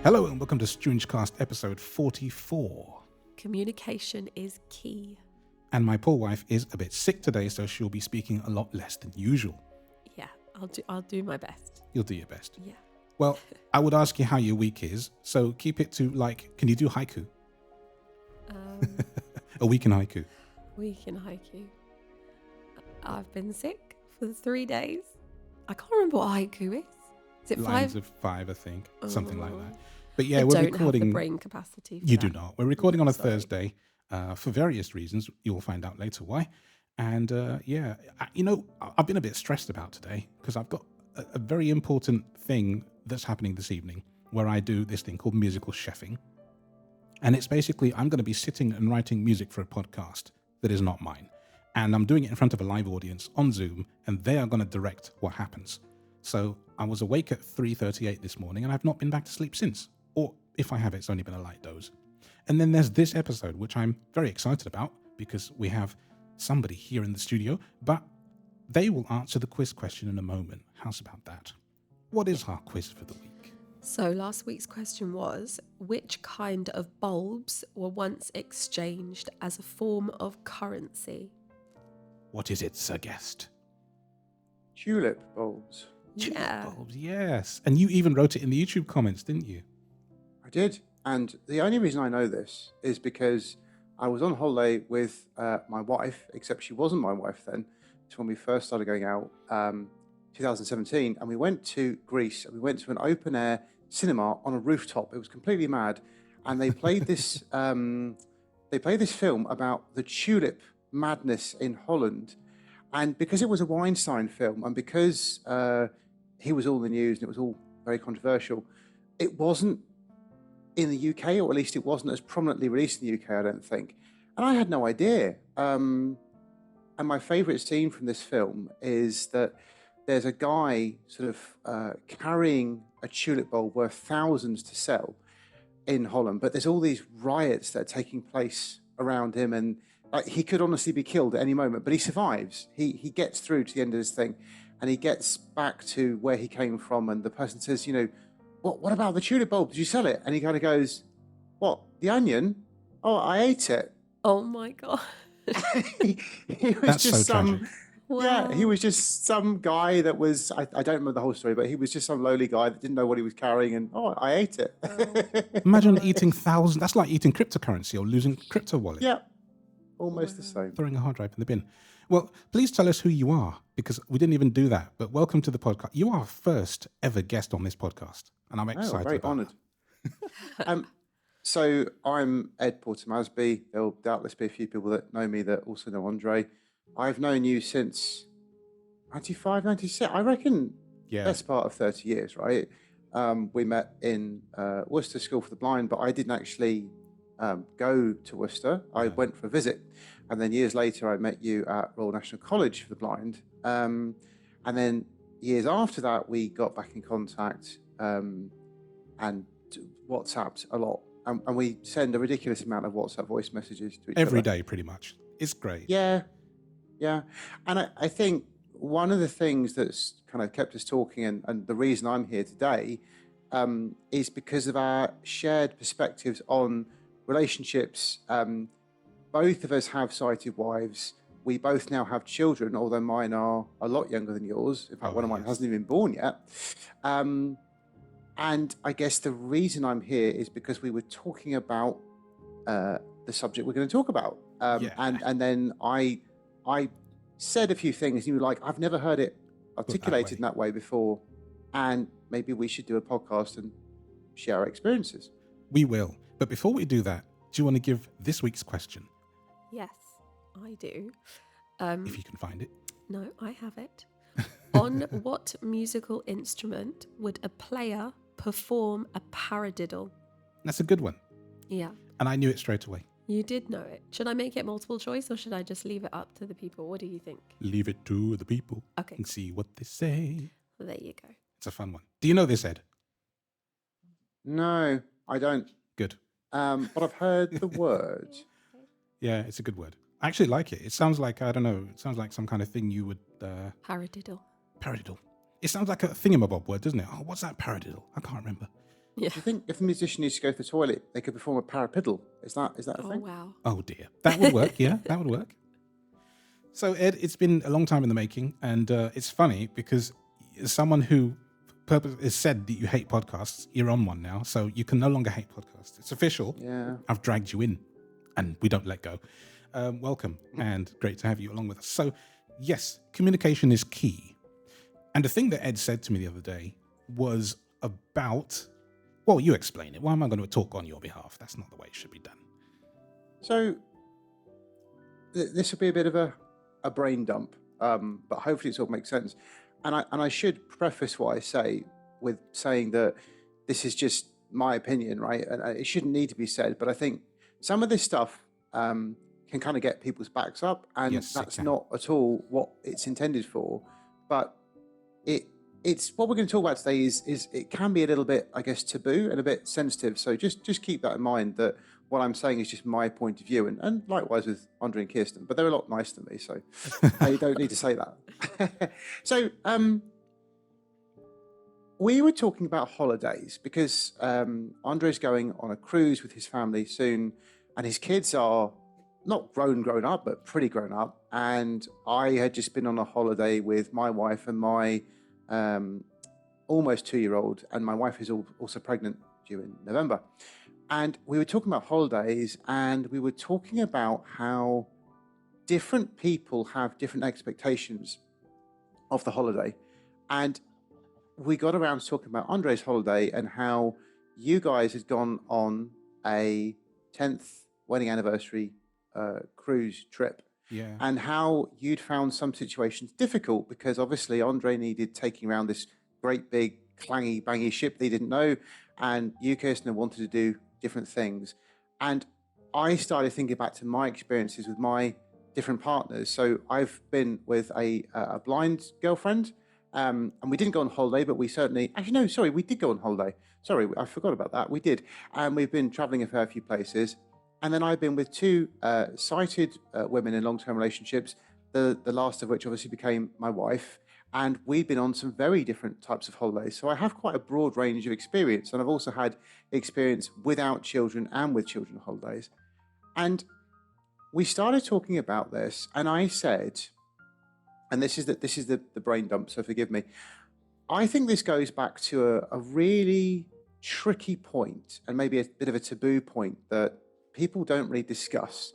Hello and welcome to StroongeCast episode 44. Communication is key. And my poor wife is a bit sick today, so she'll be speaking a lot less than usual. Yeah, I'll do my best. You'll do your best. Yeah. Well, I would ask you how your week is, so keep it to can you do haiku? A week in haiku. Week in haiku. I've been sick for 3 days. I can't remember what haiku is. Is it Lines 5? of 5, I think. Something like that. Oh. But yeah, I we're don't recording. have the brain capacity for You that. do not. We're recording on a Sorry. Thursday for various reasons. You'll find out later why. And I've been a bit stressed about today because I've got a very important thing that's happening this evening where I do this thing called musical chefing. And it's basically, I'm going to be sitting and writing music for a podcast that is not mine. And I'm doing it in front of a live audience on Zoom, and they are going to direct what happens. So I was awake at 3:38 this morning, and I've not been back to sleep since. Or if I have, it's only been a light doze. And then there's this episode, which I'm very excited about because we have somebody here in the studio, but they will answer the quiz question in a moment. How's about that? What is our quiz for the week? So last week's question was, which kind of bulbs were once exchanged as a form of currency? What is it, Sir Guest? Tulip bulbs. Yeah. Tulip bulbs, yes. And you even wrote it in the YouTube comments, didn't you? I did. And the only reason I know this is because I was on holiday with my wife, except she wasn't my wife then. It's when we first started going out, 2017. And we went to Greece and we went to an open air cinema on a rooftop. It was completely mad. And they played this, film about the tulip madness in Holland. And because it was a Weinstein film and because he was all in the news and it was all very controversial, it wasn't in the UK, or at least it wasn't as prominently released in the UK, I don't think. And I had no idea. And my favourite scene from this film is that there's a guy sort of carrying a tulip bulb worth thousands to sell in Holland, but there's all these riots that are taking place around him, and he could honestly be killed at any moment, but he survives. He gets through to the end of this thing, and he gets back to where he came from, and the person says, what about the tulip bulb? Did you sell it? And he kind of goes, what, the onion? Oh, I ate it. Oh my God. he was That's just so tragic. Wow. Yeah, he was just some guy that was, I don't remember the whole story, but he was just some lowly guy that didn't know what he was carrying, and I ate it. Imagine eating thousands. That's like eating cryptocurrency or losing crypto wallet. Yeah, almost the same. Throwing a hard drive in the bin. Well, please tell us who you are, because we didn't even do that. But welcome to the podcast. You are our first ever guest on this podcast, and I'm excited. Very about honoured. that. So I'm Ed Pourtahmasbi. There'll doubtless be a few people that know me that also know Andre. I've known you since 95, 96. I reckon Yeah. best part of 30 years, right? We met in Worcester School for the Blind, but I didn't actually go to Worcester. I went for a visit. And then years later, I met you at Royal National College for the Blind. And then years after that, we got back in contact and WhatsApped a lot. And we send a ridiculous amount of WhatsApp voice messages to each other. Every day, pretty much. It's great. Yeah. And I think one of the things that's kind of kept us talking and the reason I'm here today is because of our shared perspectives on relationships. Both of us have sighted wives. We both now have children, although mine are a lot younger than yours. In fact, one of mine hasn't even been born yet. And I guess the reason I'm here is because we were talking about the subject we're going to talk about. And then I said a few things, and you were like, I've never heard it articulated in that way before, and maybe we should do a podcast and share our experiences. We will. But before we do that, do you want to give this week's question? Yes, I do. If you can find it. No, I have it. On what musical instrument would a player perform a paradiddle? That's a good one. Yeah. And I knew it straight away. You did know it. Should I make it multiple choice or should I just leave it up to the people? What do you think? Leave it to the people. Okay. And see what they say. Well, there you go. It's a fun one. Do you know this, Ed? No, I don't. Good. But I've heard the word. Yeah, it's a good word. I actually like it. It sounds like, I don't know, it sounds like some kind of thing you would... Paradiddle. Paradiddle. It sounds like a thingamabob word, doesn't it? Oh, what's that paradiddle? I can't remember. Yeah. Do you think if a musician needs to go to the toilet, they could perform a parapidal? Is that a Oh thing? wow. Oh dear, that would work. Yeah, that would work. So Ed, it's been a long time in the making, and it's funny because as someone who has said that you hate podcasts, you're on one now, so you can no longer hate podcasts. It's official. Yeah. I've dragged you in, and we don't let go. Welcome, and great to have you along with us. So, yes, communication is key. And the thing that Ed said to me the other day was about, well, you explain it. Why am I going to talk on your behalf? That's not the way it should be done. So this will be a bit of a brain dump, but hopefully it all makes sense. And I should preface what I say with saying that this is just my opinion, right? And it shouldn't need to be said, but I think some of this stuff can kind of get people's backs up, and Yes, it that's can. not at all what it's intended for. But it's what we're going to talk about today is it can be a little bit, I guess, taboo and a bit sensitive. So just keep that in mind, that what I'm saying is just my point of view, and likewise with Andre and Kirsten, but they're a lot nicer than me, so I don't need to say that. So we were talking about holidays because Andre's going on a cruise with his family soon, and his kids are not grown up, but pretty grown up. And I had just been on a holiday with my wife and my almost 2-year-old, and my wife is also pregnant, due in November. And we were talking about holidays, and we were talking about how different people have different expectations of the holiday. And we got around to talking about Andre's holiday and how you guys had gone on a 10th wedding anniversary cruise trip. Yeah. And how you'd found some situations difficult because obviously Andre needed taking around this great big clangy bangy ship that he didn't know, and you, Kirsten, wanted to do different things. And I started thinking back to my experiences with my different partners. So I've been with a blind girlfriend, and we didn't go on holiday, but we certainly, actually no, sorry, we did go on holiday. Sorry, I forgot about that. We did. And we've been traveling a fair few places. And then I've been with 2 sighted women in long-term relationships, the last of which obviously became my wife. And we've been on some very different types of holidays. So I have quite a broad range of experience. And I've also had experience without children and with children holidays. And we started talking about this, and I said, and this is the brain dump, so forgive me. I think this goes back to a really tricky point, and maybe a bit of a taboo point that people don't really discuss,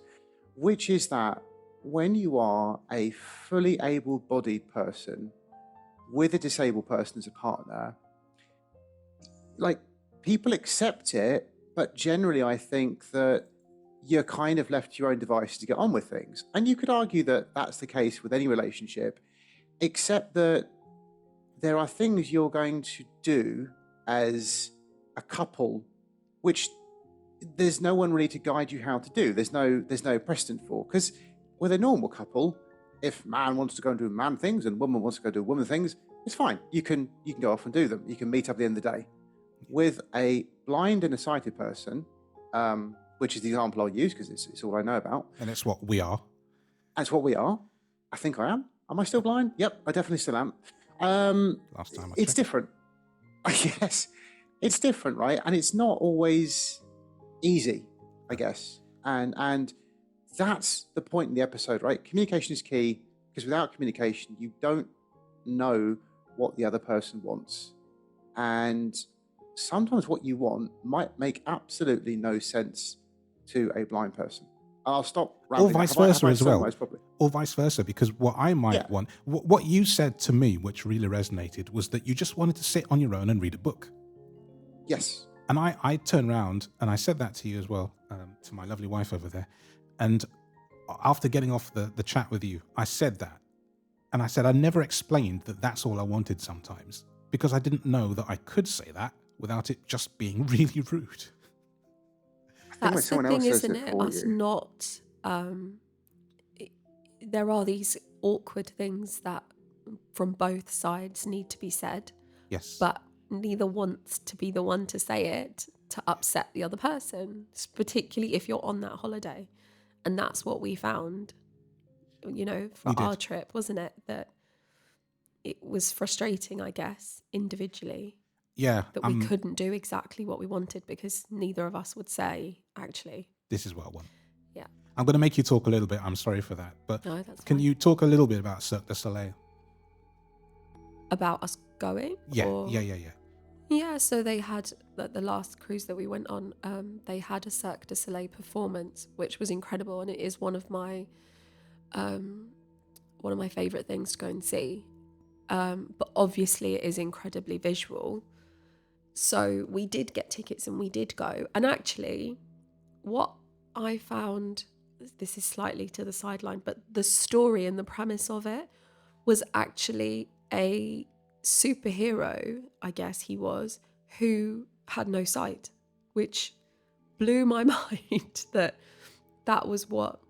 which is that when you are a fully able-bodied person with a disabled person as a partner, like, people accept it, but generally I think that you're kind of left to your own devices to get on with things. And you could argue that that's the case with any relationship, except that there are things you're going to do as a couple which there's no one really to guide you how to do. There's no precedent for. Because with a normal couple, if man wants to go and do man things and woman wants to go do woman things, it's fine. You can go off and do them. You can meet up at the end of the day. With a blind and a sighted person, which is the example I'll use because it's all I know about. And it's what we are. And it's what we are. I think I am. Am I still blind? Yep, I definitely still am. Last time I it's checked. different. Yes, it's different, right? And it's not always easy, I guess. And that's the point in the episode, right? Communication is key, because without communication, you don't know what the other person wants. And sometimes what you want might make absolutely no sense to a blind person. I'll stop Or rambling. vice versa as well. Summarized properly? Or vice versa, because what I might Yeah. want, what you said to me, which really resonated, was that you just wanted to sit on your own and read a book. Yes. And I turned around and I said that to you as well, to my lovely wife over there. And after getting off the chat with you, I said that. And I said I never explained that that's all I wanted sometimes, because I didn't know that I could say that without it just being really rude. I think when That's the someone thing, else says isn't it it? for Us you. not. There are these awkward things that from both sides need to be said, Yes. but neither wants to be the one to say it to upset the other person, particularly if you're on that holiday. And that's what we found, for We did. our trip, wasn't it? That it was frustrating, I guess, individually. Yeah, that we couldn't do exactly what we wanted because neither of us would say, actually. this is what I want. Yeah. I'm going to make you talk a little bit. I'm sorry for that. But No, that's can fine. you talk a little bit about Cirque du Soleil? About us going? Yeah. Yeah, so they had, the last cruise that we went on, they had a Cirque du Soleil performance, which was incredible. And it is one of my favourite things to go and see. But obviously it is incredibly visual. So we did get tickets and we did go. And actually, what I found, this is slightly to the sideline, but the story and the premise of it was actually a superhero, I guess he was, who had no sight, which blew my mind that was what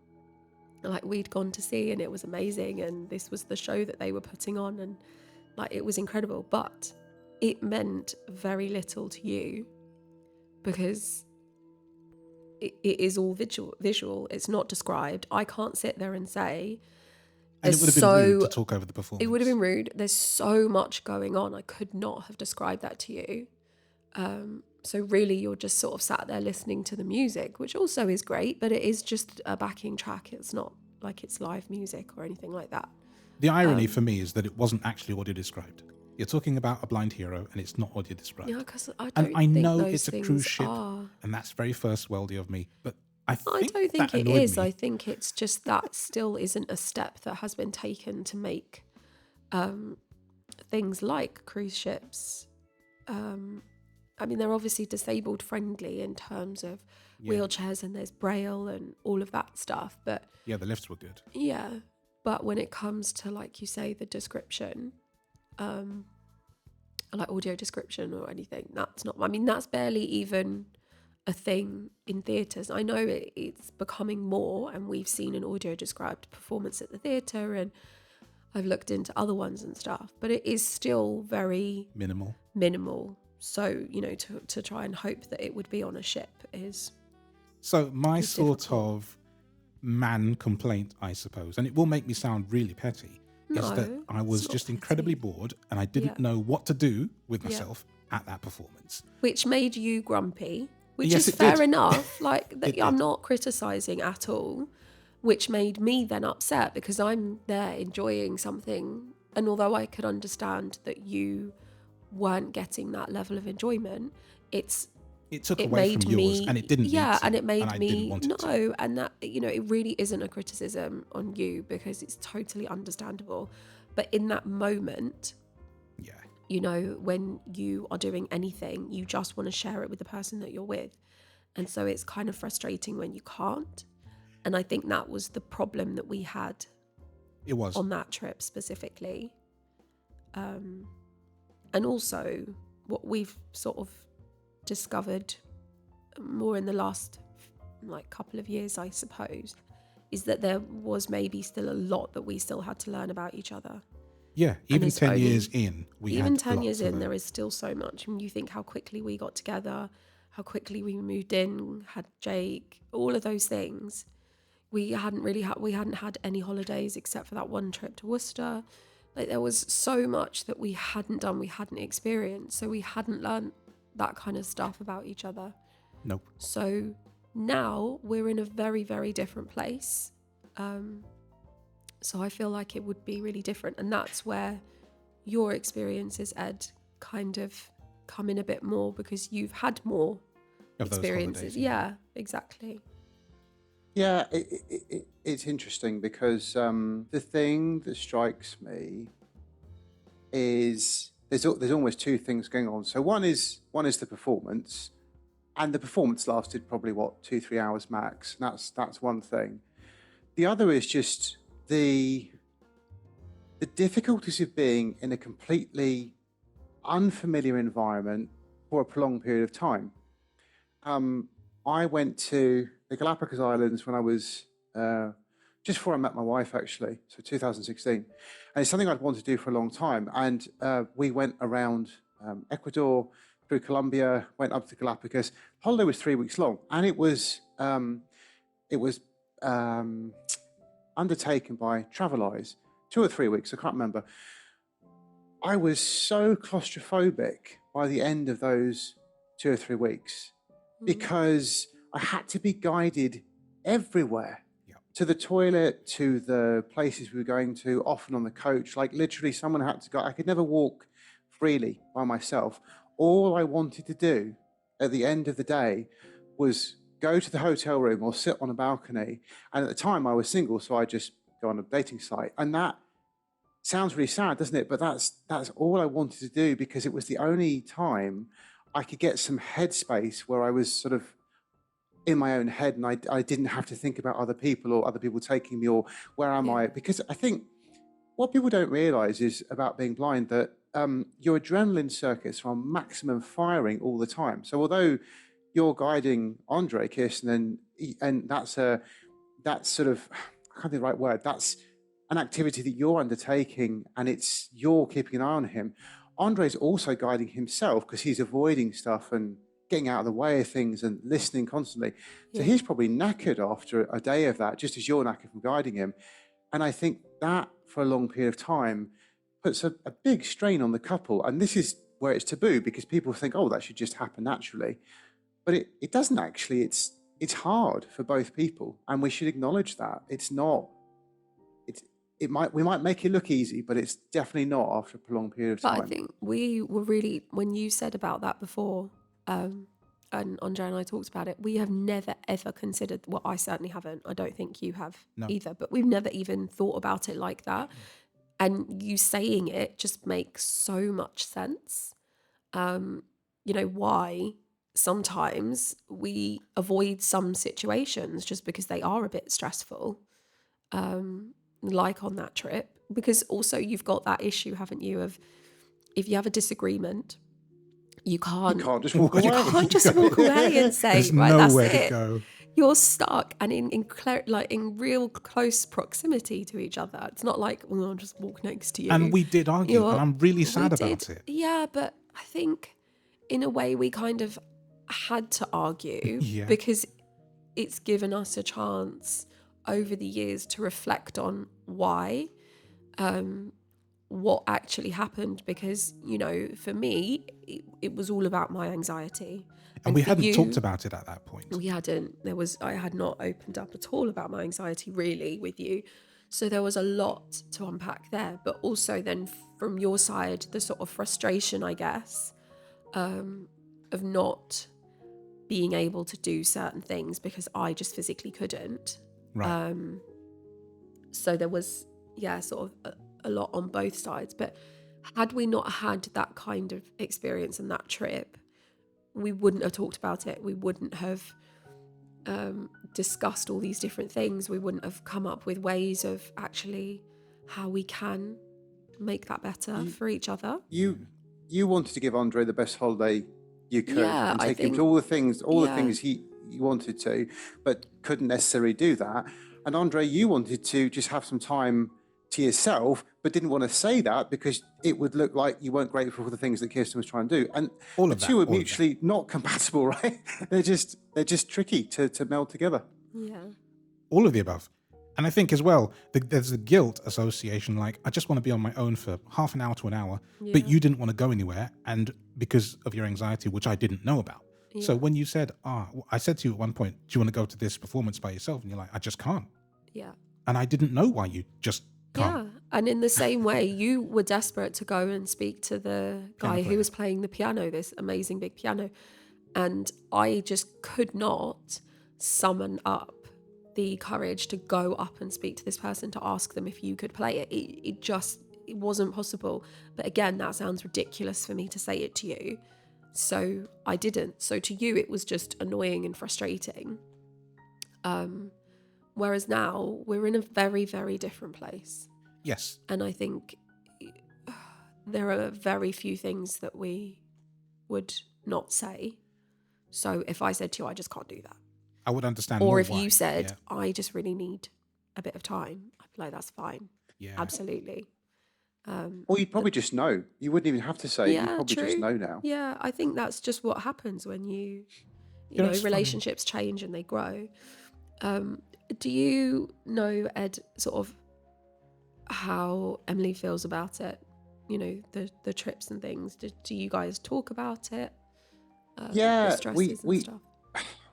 like we'd gone to see, and it was amazing, and this was the show that they were putting on, and like it was incredible. But it meant very little to you because it is all visual. It's not described. I can't sit there and say. And it would have been rude to talk over the performance. It would have been rude. There's so much going on. I could not have described that to you. So really, you're just sort of sat there listening to the music, which also is great, but it is just a backing track. It's not like it's live music or anything like that. The irony for me is that it wasn't actually audio described. You're talking about a blind hero, and it's not audio described. Yeah, because I know it's a cruise ship, and that's very first worldy of me, but I don't think it is. I think it's just that still isn't a step that has been taken to make things like cruise ships. I mean, they're obviously disabled friendly in terms of wheelchairs, and there's braille and all of that stuff. But yeah, the lifts were good. Yeah, but when it comes to, like you say, the description, like audio description or anything, that's not. I mean, that's barely even a thing in theatres. I know it's becoming more, and we've seen an audio described performance at the theatre, and I've looked into other ones and stuff, but it is still very minimal. So, to try and hope that it would be on a ship is. So my is sort difficult. of man complaint, I suppose, and it will make me sound really petty, is that No, I was it's not just petty. incredibly bored, and I didn't know what to do with myself at that performance. Which made you grumpy, which Yes, is it fair did. enough. Like, It I'm did. not criticising at all, which made me then upset because I'm there enjoying something. And although I could understand that you weren't getting that level of enjoyment, It took it away made from yours, me, and it didn't. yeah, need to, and it made and I me didn't want it to. and that it really isn't a criticism on you because it's totally understandable. But in that moment, Yeah. when you are doing anything, you just want to share it with the person that you're with, and so it's kind of frustrating when you can't. And I think that was the problem that we had. It was on that trip specifically. And also what we've sort of discovered more in the last couple of years, I suppose, is that there was maybe still a lot that we still had to learn about each other. Yeah, even it's 10 only- years in, we Even had 10 a lot years to in, learn. there is still so much. And you think how quickly we got together, how quickly we moved in, had Jake, all of those things. We hadn't had any holidays except for that one trip to Worcester. Like, there was so much that we hadn't done, we hadn't experienced. So we hadn't learned that kind of stuff about each other. Nope. So now we're in a very, very different place. So I feel like it would be really different. And that's where your experiences, Ed, kind of come in a bit more because you've had more Of those experiences. holidays, Yeah, exactly. Yeah, it's interesting because the thing that strikes me is there's almost two things going on. So one is the performance, and the performance lasted probably 2-3 hours max. And that's one thing. The other is just the difficulties of being in a completely unfamiliar environment for a prolonged period of time. I went to the Galapagos Islands when I was just before I met my wife, actually, so 2016. And it's something I'd wanted to do for a long time. And we went around Ecuador, through Colombia, went up to Galapagos. The holiday was 3 weeks long, and it was undertaken by Traveleyes, 2 or 3 weeks, I can't remember. I was so claustrophobic by the end of those 2 or 3 weeks because I had to be guided everywhere. Yeah. To the toilet, to the places we were going to, often on the coach. Like literally someone had to go. I could never walk freely by myself. All I wanted to do at the end of the day was go to the hotel room or sit on a balcony. And at the time I was single, so I just go on a dating site. And that sounds really sad, doesn't it? But that's all I wanted to do because it was the only time I could get some headspace where I was sort of in my own head and I didn't have to think about other people or other people taking me or where am I? Because I think what people don't realize is about being blind that your adrenaline circuits are on maximum firing all the time. So although you're guiding Andre, Kirsten, and that's sort of, I can't think of the right word, that's an activity that you're undertaking and you're keeping an eye on him. Andre's also guiding himself because he's avoiding stuff and getting out of the way of things and listening constantly. So he's probably knackered after a day of that, just as you're knackered from guiding him. And I think that for a long period of time puts a big strain on the couple. And this is where it's taboo because people think, oh, that should just happen naturally. But it doesn't actually. It's hard for both people. And we should acknowledge that. It's not. We might make it look easy, but it's definitely not after a prolonged period of time. But I think we were really, when you said about that before, and Andre and I talked about it, we have never ever considered, well, I certainly haven't, I don't think you have either, but we've never even thought about it like that. And you saying it just makes so much sense. Why sometimes we avoid some situations just because they are a bit stressful. Like on that trip, because also you've got that issue, haven't you, of if you have a disagreement, you can't just walk away. You can't just walk away and say, There's right, that's nowhere to it. go. You're stuck and in real close proximity to each other. It's not like, well, I'll just walk next to you. And we did argue, and I'm really sad about it. Yeah, but I think in a way we kind of had to argue because it's given us a chance over the years to reflect on why, what actually happened, because for me it was all about my anxiety, and we hadn't talked about it at that point. We hadn't. I had not opened up at all about my anxiety really with you, so there was a lot to unpack there. But also then from your side, the sort of frustration, I guess, of not being able to do certain things because I just physically couldn't. Right. So there was, sort of a lot on both sides. But had we not had that kind of experience and that trip, we wouldn't have talked about it. We wouldn't have discussed all these different things. We wouldn't have come up with ways of actually how we can make that better for each other. You wanted to give Andre the best holiday you could and take him to all the things he wanted to, but couldn't necessarily do that. And Andre, you wanted to just have some time to yourself, but didn't want to say that because it would look like you weren't grateful for the things that Kirsten was trying to do. And the two are mutually not compatible, right? They're just tricky to meld together. Yeah. All of the above. And I think as well, there's a guilt association, like, I just want to be on my own for half an hour to an hour, but you didn't want to go anywhere, and because of your anxiety, which I didn't know about. Yeah. So when you said, I said to you at one point, do you want to go to this performance by yourself? And you're like, I just can't. Yeah. And I didn't know why you just can't. Yeah. And in the same way, you were desperate to go and speak to the guy who was playing the piano, this amazing big piano. And I just could not summon up the courage to go up and speak to this person to ask them if you could play it. It wasn't possible. But again, that sounds ridiculous for me to say it to you. So I didn't. So to you, it was just annoying and frustrating. Whereas now we're in a very, very different place. Yes. And I think there are very few things that we would not say. So if I said to you, I just can't do that. I would understand. Or if you said, I just really need a bit of time, I'd be like, that's fine. Yeah. Absolutely. Or you'd probably just know. You wouldn't even have to say. You'd probably just know now. Yeah, I think that's just what happens when you know, relationships change and they grow. Do you know, Ed, sort of how Emily feels about it? the trips and things? Do you guys talk about it? Yeah, the stresses and stuff.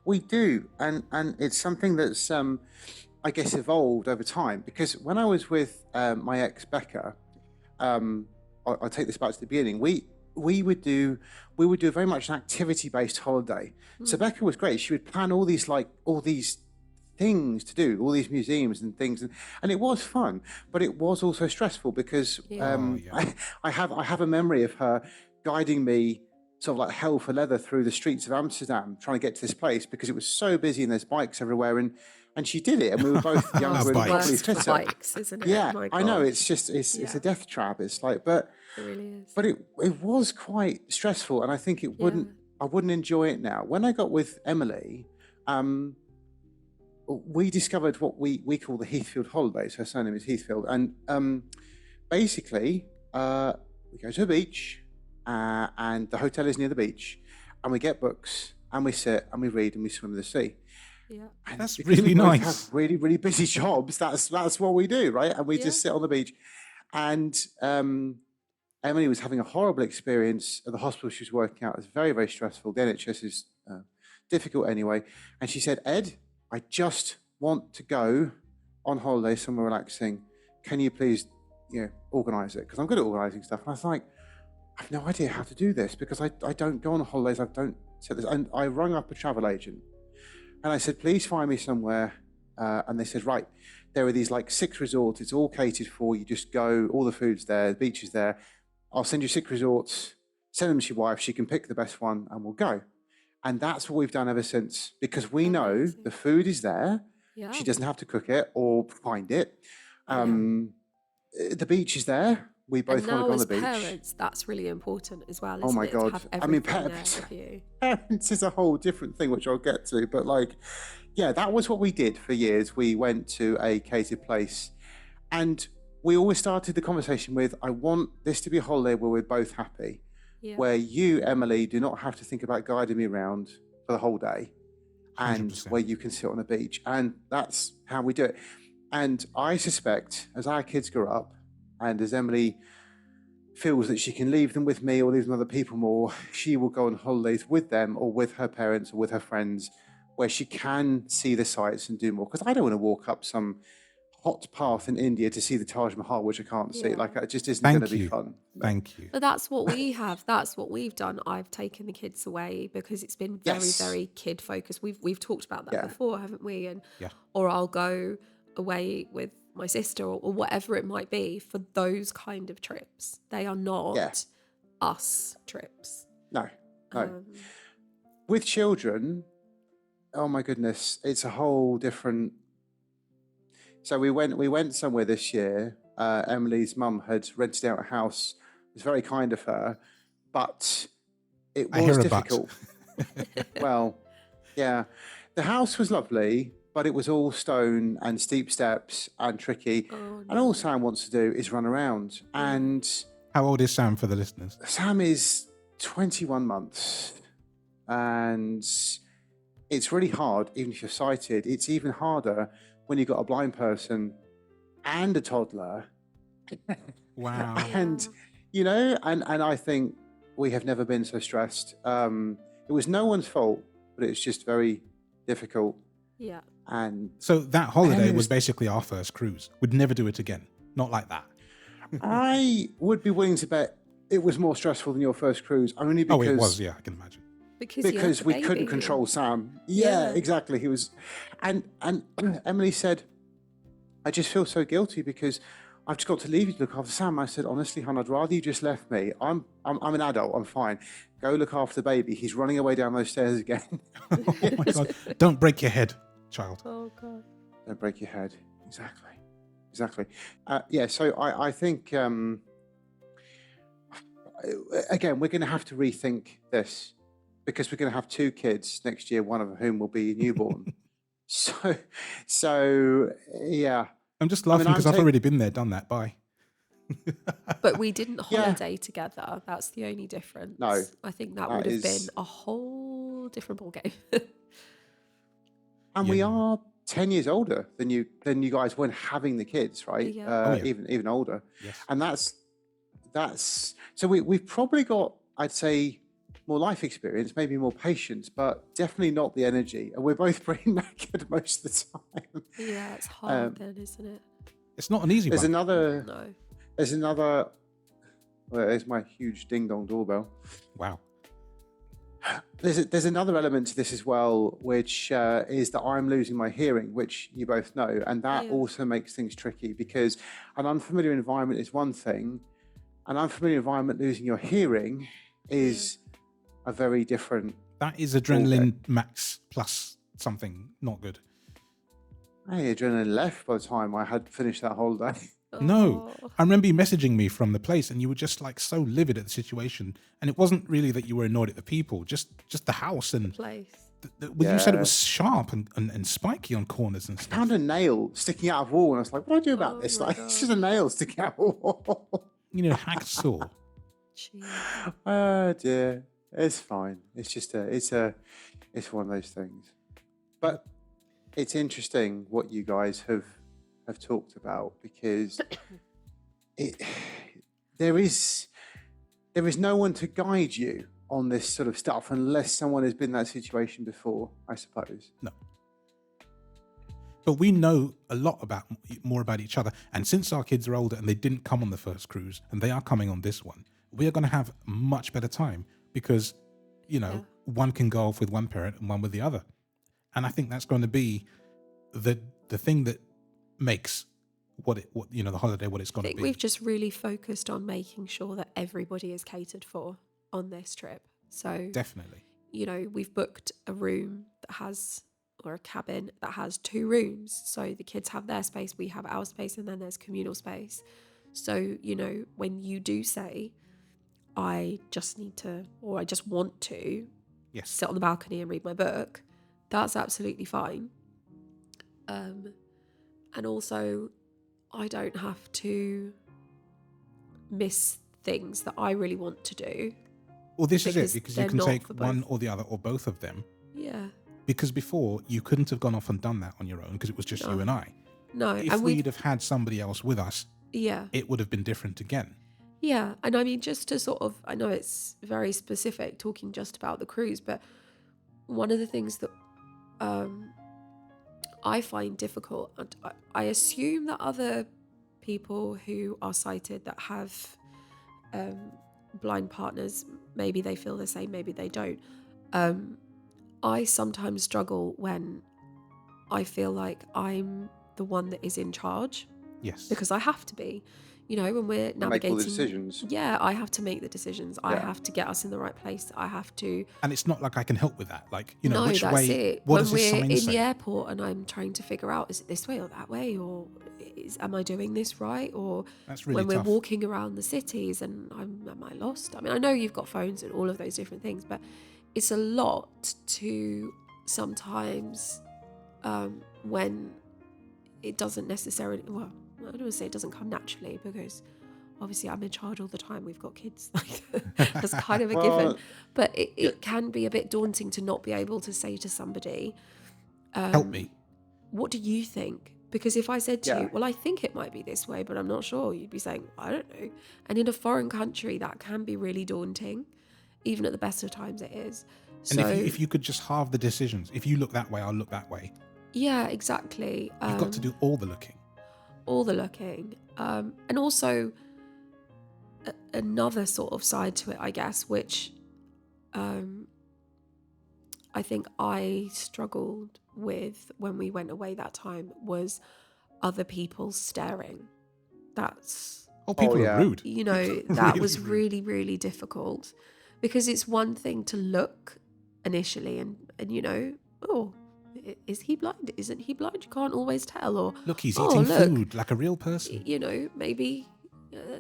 we do, and it's something that's I guess evolved over time, because when I was with my ex Becca, I'll take this back to the beginning. We would do very much an activity based holiday. So Becca was great. She would plan all these things to do, all these museums and things, and it was fun, but it was also stressful because I have a memory of her guiding me sort of like hell for leather through the streets of Amsterdam trying to get to this place because it was so busy and there's bikes everywhere, and she did it, and we were both younger and Bikes. probably Worst for fitter. bikes, isn't it? Yeah, My I know, God. it's just it's a death trap. It's like, but It really is. but it was quite stressful, and I think I wouldn't enjoy it now. When I got with Emily, we discovered what we call the Heathfield holidays. Her surname is Heathfield, and basically we go to a beach, and the hotel is near the beach, and we get books and we sit and we read and we swim in the sea. Yeah. And That's because really we both nice. have really, really busy jobs. That's what we do, right? And we just sit on the beach. And Emily was having a horrible experience at the hospital she was working at. It was very, very stressful. The NHS is difficult anyway. And she said, Ed, I just want to go on holiday somewhere relaxing. Can you please, organise it? Because I'm good at organising stuff. And I was like, I have no idea how to do this because I don't go on holidays. I don't set this. And I rung up a travel agent. And I said, please find me somewhere. And they said, right, there are these 6 resorts. It's all catered for. You just go, all the food's there, the beach is there. I'll send you 6 resorts, send them to your wife. She can pick the best one and we'll go. And that's what we've done ever since, because we know the food is there. Yeah. She doesn't have to cook it or find it. The beach is there. We both want to go on the beach. Parents, that's really important as well, isn't Oh my it? God. To have everything there with you. Parents is a whole different thing, which I'll get to. But that was what we did for years. We went to a catered place, and we always started the conversation with, I want this to be a holiday where we're both happy, where you, Emily, do not have to think about guiding me around for the whole day, and 100%. where you can sit on the beach. And that's how we do it. And I suspect as our kids grow up, and as Emily feels that she can leave them with me or leave them with other people more, she will go on holidays with them or with her parents or with her friends where she can see the sights and do more. Because I don't want to walk up some hot path in India to see the Taj Mahal, which I can't see. It just isn't going to be fun. Thank you. But that's what we have. That's what we've done. I've taken the kids away because it's been very, very kid focused. We've talked about that before, haven't we? And or I'll go away with my sister or whatever it might be for those kind of trips. They are not us trips. No. With children, oh my goodness, it's a whole different. So we went somewhere this year. Emily's mum had rented out a house. It was very kind of her, but it was difficult. Well, yeah, the house was lovely, but it was all stone and steep steps and tricky. Oh, no. And all Sam wants to do is run around. And how old is Sam for the listeners? Sam is 21 months. And it's really hard, even if you're sighted. It's even harder when you've got a blind person and a toddler. Wow. And, and I think we have never been so stressed. It was no one's fault, but it's just very difficult. Yeah. And so that holiday was basically our first cruise. We'd never do it again. Not like that. I would be willing to bet it was more stressful than your first cruise, only because... Oh, it was, yeah, I can imagine. Because we couldn't control Sam. Yeah, exactly. He was... And Emily said, I just feel so guilty because I've just got to leave you to look after Sam. I said, honestly, hon, I'd rather you just left me. I'm an adult. I'm fine. Go look after the baby. He's running away down those stairs again. Oh my God. Don't break your head, child. Oh, God. Don't break your head. Exactly. So I think, again, we're going to have to rethink this because we're going to have 2 kids next year, one of whom will be a newborn. So yeah. I'm just laughing because I've already been there, done that. Bye. But we didn't holiday together. That's the only difference. No. I think that would have been a whole different ballgame. And we are 10 years older than you guys when having the kids, right? Yeah. Even older. Yes. And that's that's so we've probably got, I'd say, more life experience, maybe more patience, but definitely not the energy. And we're both pretty knackered most of the time. Yeah, it's hard then, isn't it? It's not an easy There's one. another. No. There's another. Well, there's my huge ding dong doorbell. Wow. There's another element to this as well, which is that I'm losing my hearing, which you both know, and that Yeah. also makes things tricky because an unfamiliar environment is one thing, an unfamiliar environment losing your hearing is a very different. That is adrenaline max plus something not good. Hey, adrenaline left by the time I had finished that holiday. No, Oh. I remember you messaging me from the place, and you were just like so livid at the situation. And it wasn't really that you were annoyed at the people, just the house and Place. you said it was sharp and spiky on corners and I stuff. found a nail sticking out of a wall, and I was like, "What do I do about Oh this? my Like, God. it's just a nail sticking out of a wall." You know, hacksaw. Jeez. Oh dear, it's fine. It's just it's one of those things. But it's interesting what you guys have talked about because there is no one to guide you on this sort of stuff unless someone has been in that situation before, I suppose. No. But we know a lot more about each other. And since our kids are older and they didn't come on the first cruise and they are coming on this one, we are going to have a much better time because, one can go off with one parent and one with the other. And I think that's going to be the thing that makes the holiday what it's going I to think be. we've just really focused on making sure that everybody is catered for on this trip. So Definitely. We've booked a room or a cabin that has 2 rooms. So the kids have their space, we have our space, and then there's communal space. So, when you do say, I just need to, or I just want to sit on the balcony and read my book, that's absolutely fine. And also, I don't have to miss things that I really want to do. Well, this is it, because because you they're can not take for one both. or the other or both of them. Yeah. Because before, you couldn't have gone off and done that on your own because it was just you and I. No. If and we'd have had somebody else with us, yeah. it would have been different again. Yeah. And I mean, just to sort of, I know it's very specific talking just about the cruise, but one of the things that I find difficult, and I assume that other people who are sighted that have blind partners, maybe they feel the same, maybe they don't. I sometimes struggle when I feel like I'm the one that is in charge. Yes. Because I have to be. When we're navigating, make all the decisions. Yeah, I have to make the decisions. I Yeah. have to get us in the right place. I have to. And it's not like I can help with that. Like, No, which that's way, it. what When does this we're sign in say? the airport and I'm trying to figure out, is it this way or that way, or am I doing this right? Or That's really when tough. we're walking around the cities and am I lost? I mean, I know you've got phones and all of those different things, but it's a lot to sometimes when it doesn't necessarily, well, I don't want to say it doesn't come naturally, because obviously I'm in charge all the time. We've got kids. That's kind of a given. But it can be a bit daunting to not be able to say to somebody, Help me. What do you think? Because if I said to Yeah. you, well, I think it might be this way, but I'm not sure, you'd be saying, I don't know. And in a foreign country, that can be really daunting. Even at the best of times, it is. And So, if you could just halve the decisions, if you look that way, I'll look that way. yeah, exactly. You've got to do all the looking. All the looking. And also another sort of side to it, I guess, which I think I struggled with when we went away that time, was other people staring. That's, People yeah. are rude. that Really was rude. really, really difficult, because it's one thing to look initially and oh, is he blind? Isn't he blind? You can't always tell. Or Look, he's oh, eating look, food like a real person. maybe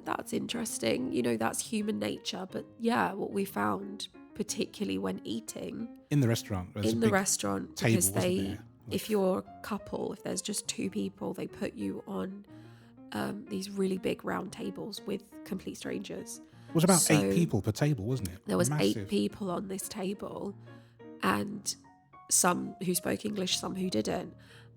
that's interesting. That's human nature. But yeah, what we found, particularly when eating In the restaurant. there's a in the big restaurant, table, because wasn't they, there? if you're a couple, if there's just 2 people, they put you on these really big round tables with complete strangers. It was about So 8 people per table, wasn't it? There was Massive. 8 people on this table, and some who spoke English, some who didn't.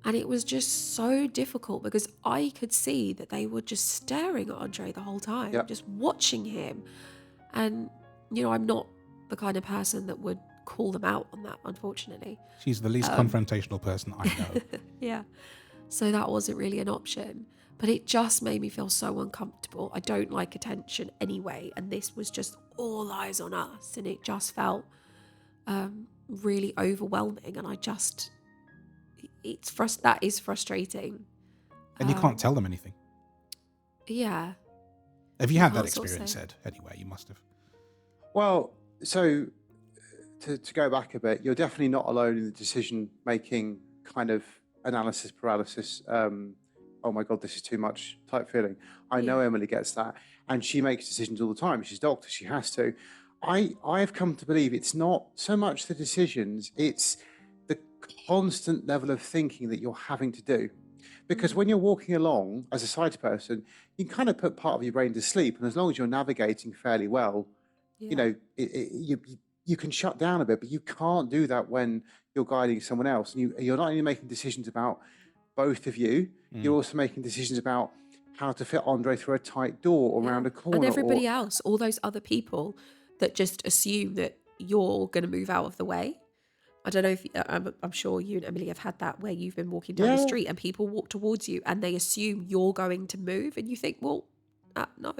And it was just so difficult because I could see that they were just staring at Andre the whole time, Yep. just watching him. And, I'm not the kind of person that would call them out on that, unfortunately. She's the least confrontational person I know. Yeah. So that wasn't really an option. But it just made me feel so uncomfortable. I don't like attention anyway. And this was just all eyes on us. And it just felt really overwhelming. And that is frustrating. And you can't tell them anything. Yeah. Have you had that can't sort of experience, say. Ed? Anyway, you must have. Well, so to go back a bit, you're definitely not alone in the decision-making kind of analysis paralysis. Oh my God, this is too much type feeling. I know Emily gets that, and she makes decisions all the time. She's a doctor; she has to. I've come to believe it's not so much the decisions; it's the constant level of thinking that you're having to do. Because when you're walking along as a sighted person, you can kind of put part of your brain to sleep, and as long as you're navigating fairly well, you can shut down a bit. But you can't do that when you're guiding someone else, and you're not only making decisions about both of you, you're also making decisions about how to fit Andre through a tight door or around a corner. And everybody else, all those other people that just assume that you're going to move out of the way. I don't know if I'm sure you and Emily have had that where you've been walking down the street and people walk towards you and they assume you're going to move and you think, well, no.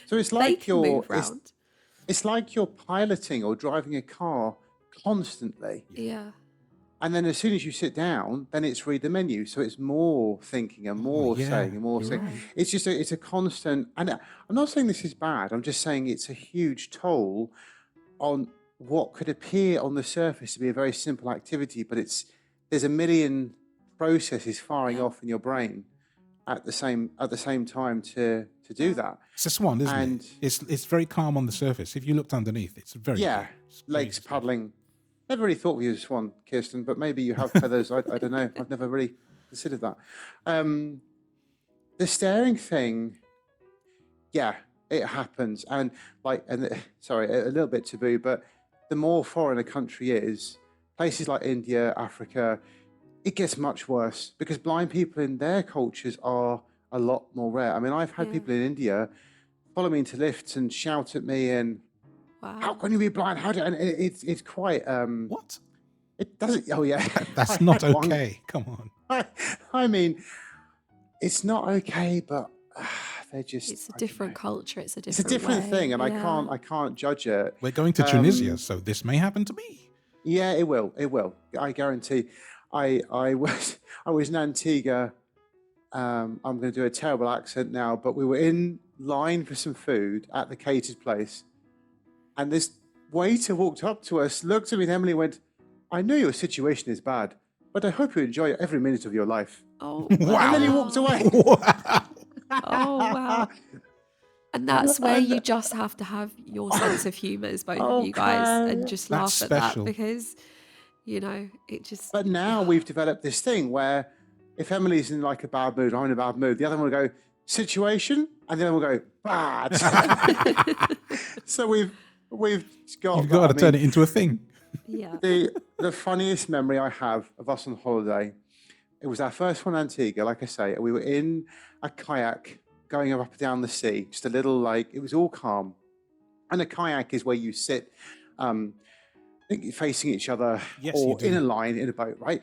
So it's like it's like you're piloting or driving a car constantly. Yeah. And then as soon as you sit down, then it's read the menu. So it's more thinking and more saying and more saying. Right. It's just it's a constant. And I'm not saying this is bad. I'm just saying it's a huge toll on what could appear on the surface to be a very simple activity, but there's a million processes firing off in your brain at the same time to do that. It's a swan, isn't it? It's very calm on the surface. If you looked underneath, it's very legs paddling. Never really thought of you as a swan, Kirsten, but maybe you have feathers. I don't know. I've never really considered that. The staring thing, it happens, and sorry, a little bit taboo, but the more foreign a country is, places like India, Africa, it gets much worse because blind people in their cultures are a lot more rare. I mean, I've had people in India follow me into lifts and shout at me and, how can you be blind? And it's quite... What? It doesn't... Oh, yeah. That's not okay. Come on. I mean, it's not okay, but they're just... It's a different culture. It's a different way. thing, and I can't judge it. We're going to Tunisia, so this may happen to me. Yeah, it will. It will. I guarantee. I was in Antigua. I'm going to do a terrible accent now, but we were in line for some food at the catered place, and this waiter walked up to us, looked at me and Emily, went, "I know your situation is bad, but I hope you enjoy every minute of your life." Oh, wow. And then he walked away. Wow. Oh, wow. And that's where you just have to have your sense of humour as both of you guys and just laugh at that because, it just... But now we've developed this thing where if Emily's in like a bad mood, I'm in a bad mood, the other one will go, situation, and the other one will go, bad. So we've got... You've got to turn it into a thing. Yeah. The funniest memory I have of us on holiday, it was our first one in Antigua, like I say, we were in a kayak going up and down the sea, just a little it was all calm. And a kayak is where you sit facing each other or in a line in a boat, right?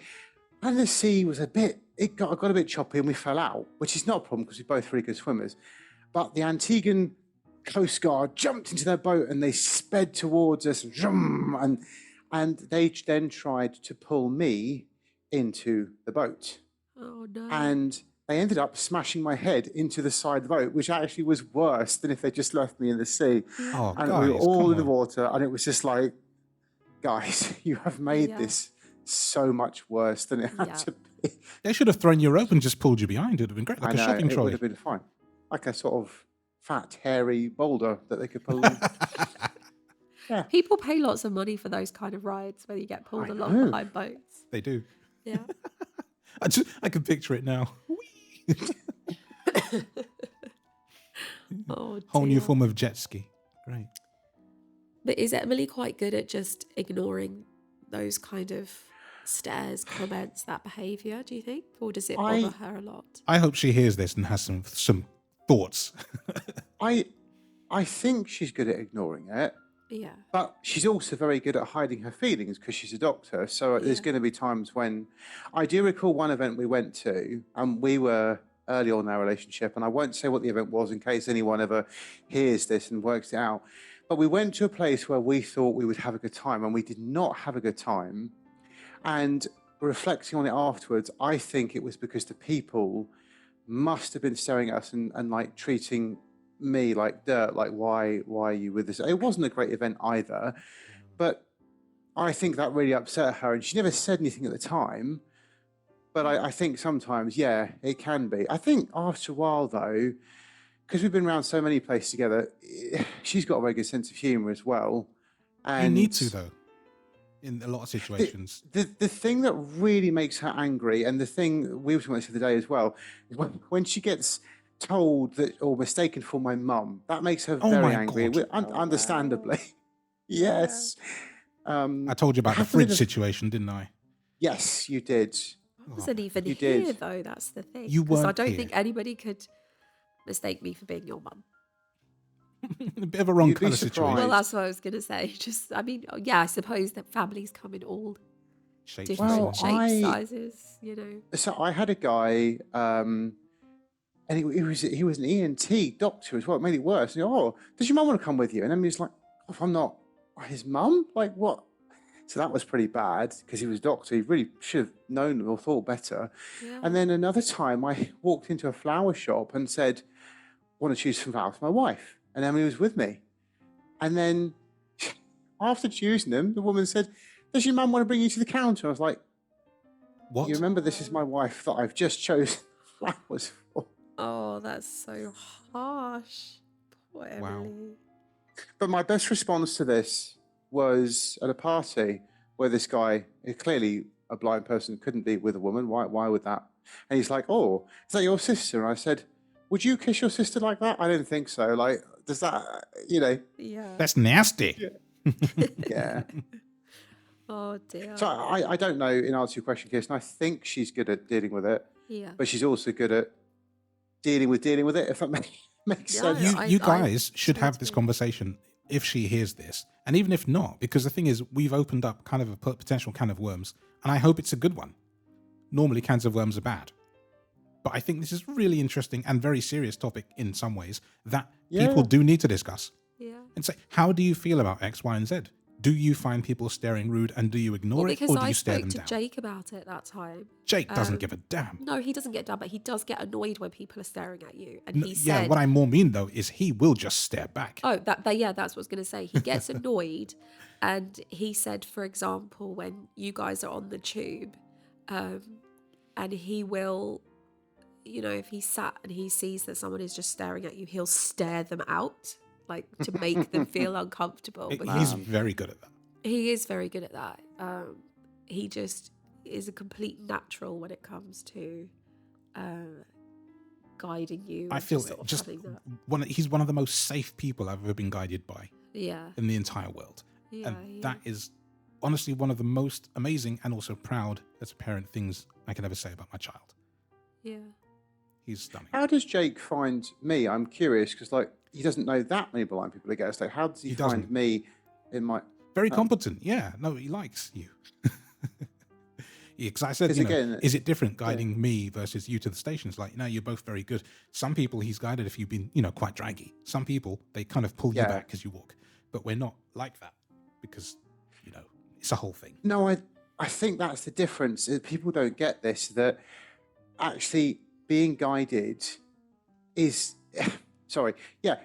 And the sea was it got a bit choppy and we fell out, which is not a problem because we're both really good swimmers. But the Antiguan Coast Guard jumped into their boat and they sped towards us, and they then tried to pull me into the boat. Oh, no. And they ended up smashing my head into the side of the boat, which actually was worse than if they just left me in the sea. Oh, and guys, we were all in the on. water, and it was just like, guys, you have made this so much worse than it had to be. They should have thrown you rope and just pulled you behind. It would have been great, like a shopping trolley. It would have been fine. Like a sort of fat, hairy boulder that they could pull in. Yeah. People pay lots of money for those kind of rides where you get pulled along behind boats. They do. Yeah. I can picture it now. Oh, whole new form of jet ski. Great. But is Emily quite good at just ignoring those kind of stares, comments, that behaviour, do you think? Or does it I- bother her a lot? I hope she hears this and has some thoughts. I think she's good at ignoring it, Yeah. but she's also very good at hiding her feelings because she's a doctor. So there's Yeah. going to be times when I do recall one event we went to, and we were early on in our relationship, and I won't say what the event was in case anyone ever hears this and works it out. But we went to a place where we thought we would have a good time, and we did not have a good time. And reflecting on it afterwards, I think it was because the people must have been staring at us and like treating me like dirt, like why are you with this? It wasn't a great event either, but I think that really upset her, and she never said anything at the time. But I think sometimes, yeah, it can be. I think after a while, though, because we've been around so many places together, she's got a very good sense of humour as well. And You need to, though, in a lot of situations. the thing that really makes her angry, and the thing we were talking about this the other day as well, is when she gets told that or mistaken for my mum, that makes her Oh very my angry. God. Understandably, yes. I told you about the have to live fridge a- situation, didn't I? Yes, you did. I wasn't even You here, did. though, that's the thing. You Because I weren't don't here. think anybody could mistake me for being your mum. A bit of a wrong You'd be kind of surprised. situation. Well, that's what I was going to say. Just, I mean, yeah, I suppose that families come in all Shapes different and Well, sizes. shapes, I- sizes, you know. So I had a guy, and he was an ENT doctor as well. It made it worse. And, does your mum want to come with you? And then he was like, oh, if I'm not his mum, like what? So that was pretty bad because he was a doctor. He really should have known or thought better. Yeah. And then another time I walked into a flower shop and said, want to choose some flowers for my wife. And Emily was with me. And then after choosing them, the woman said, does your mum want to bring you to the counter? I was like, What? you remember this is my wife that I've just chosen flowers for. Oh, that's so harsh. Poor Wow. Emily. But my best response to this was at a party where this guy, clearly a blind person, couldn't be with a woman. Why would that? And he's like, oh, is that your sister? And I said, would you kiss your sister like that? I don't think so. Like, does that, Yeah. That's nasty. yeah. Oh, dear. So I don't know, in answer to your question, Kirsten, I think she's good at dealing with it, Yeah. but she's also good at dealing with it, if that makes Yeah, sense. I- You guys should have this totally- conversation if she hears this, and even if not, because the thing is, we've opened up kind of a potential can of worms, and I hope it's a good one. Normally, cans of worms are bad, but I think this is really interesting and very serious topic in some ways that people Yeah. do need to discuss Yeah. and say, how do you feel about X, Y, and Z? Do you find people staring rude, and do you ignore Well, it, because or do I you stare spoke them to down? Jake about it that time. Jake doesn't give a damn. No, he doesn't get done, but he does get annoyed when people are staring at you. And No, he yeah, said, what I more mean though is he will just stare back. oh, yeah, that's what I was going to say. He gets annoyed. And he said, for example, when you guys are on the tube, and he will, if he's sat and he sees that someone is just staring at you, he'll stare them out, like to make them feel uncomfortable. He's very good at that. He is very good at that. He just is a complete natural when it comes to guiding you. I and feel sort of just having that. he's one of the most safe people I've ever been guided by Yeah. in the entire world. Yeah. And that is honestly one of the most amazing and also proud as a parent things I can ever say about my child. Yeah. He's stunning. How does Jake find me? I'm curious because, like, he doesn't know that many blind people that get us. Like, how does he find doesn't. me in my? Very competent. Yeah. No, he likes you. Because I said, 'Cause again, is it different guiding me versus you to the stations? Like, no, you're both very good. Some people he's guided if you've been, quite draggy. Some people, they kind of pull you Yeah. back as you walk. But we're not like that because, it's a whole thing. No, I think that's the difference. People don't get this, that actually being guided is sorry. Yeah,